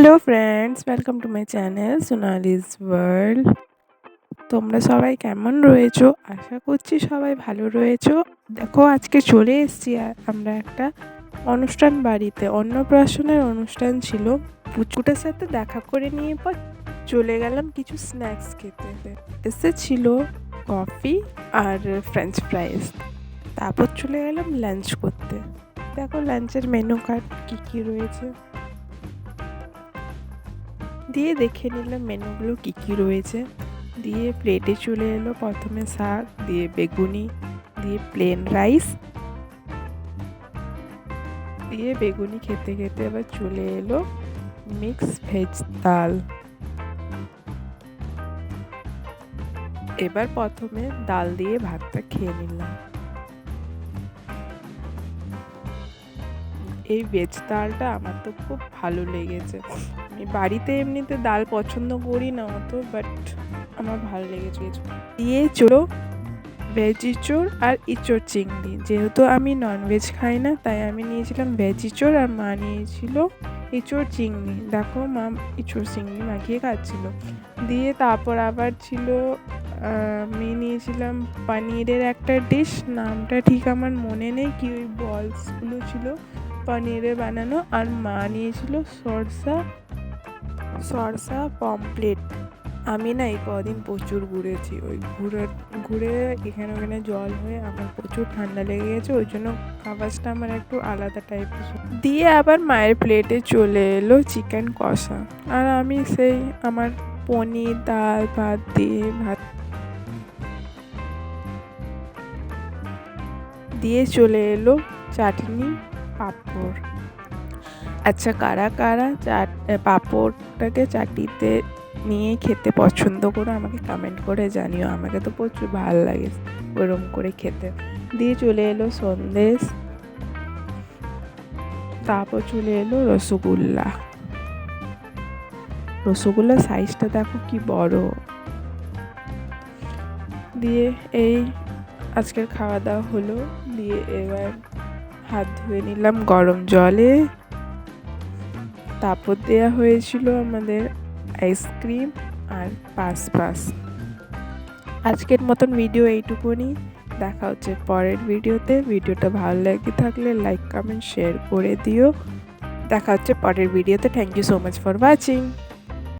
Hello friends, welcome to my channel Sonali's world. তোমরা সবাই কেমন রয়েছো? আশা করছি সবাই ভালো রয়েছো। দেখো, আজকে চলে এসেছি আমরা একটা অনুষ্ঠান বাড়িতে। অন্নপ্রাশনের অনুষ্ঠান ছিল। পুচকুটার সাথে দেখা করে নিয়ে পর চলে গেলাম কিছু স্ন্যাক্স খেতে। এসেছিল কফি আর ফ্রেঞ্চ ফ্রাইস। তারপর চলে গেলাম লাঞ্চ করতে। দেখো লাঞ্চের মেনু কার্ড কী কী রয়েছে, দিয়ে দেখে নিলাম মেনুগুলো কী কী রয়েছে। দিয়ে প্লেটে চলে এলো প্রথমে শাক, দিয়ে বেগুনি, দিয়ে প্লেন রাইস, দিয়ে বেগুনি খেতে খেতে আবার চলে এলো মিক্স ভেজ ডাল। এবার প্রথমে ডাল দিয়ে ভাতটা খেয়ে নিলাম। এই ভেজ ডালটা আমার তো খুব ভালো লেগেছে। আমি বাড়িতে এমনিতে ডাল পছন্দ করি না অত, বাট আমার ভালো লেগেছে। দিয়ে চলো ভেজ ইঁচড় আর ইঁচড় চিংড়ি। যেহেতু আমি ননভেজ খাই না, তাই আমি নিয়েছিলাম ভেজ ইঁচড় আর মা নিয়েছিল ইঁচড় চিংড়ি। দেখো মা ইঁচড় চিংড়ি মাখিয়ে খাচ্ছিল। দিয়ে তারপর আবার ছিল আমি নিয়েছিলাম পনিরের একটা ডিশ, নামটা ঠিক আমার মনে নেই, কি ওই বলসগুলো ছিল পনিরে বানানো। আর মা নিয়েছিল সরষা পমপ্লেট। আমি না এই কদিন প্রচুর ঘুরেছি, ওই ঘুরে এখানে ওখানে জল হয়ে আমার প্রচুর ঠান্ডা লেগে গেছে, ওই জন্য খাবারটা আমার একটু আলাদা টাইপের। দিয়ে আবার মায়ের প্লেটে চলে এলো চিকেন কষা, আর আমি সেই আমার পনির ডাল ভাত দিয়ে চলে এলো চাটনি পাঁপড়। আচ্ছা, কারা কারা পাঁপড়টাকে চাটনিতে নিয়ে খেতে পছন্দ করো আমাকে কমেন্ট করে জানিও। আমাকে তো প্রচুর ভালো লাগে ওরম করে খেতে। দিয়ে চলে এলো সন্দেশ, তারপর চলে এলো রসগোল্লা সাইজটা দেখো কি বড়। দিয়ে এই আজকের খাওয়া দাওয়া হলো। দিয়ে এবার হাত ধুয়ে নিলাম গরম জলে। তারপর দেওয়া হয়েছিল আমাদের আইসক্রিম আর পাস। আজকের মতন ভিডিও এইটুকুনি। দেখা হচ্ছে পরের ভিডিওতে। ভিডিওটা ভালো লেগে থাকলে লাইক কমেন্ট শেয়ার করে দিও। দেখা হচ্ছে পরের ভিডিওতে। Thank you so much for watching.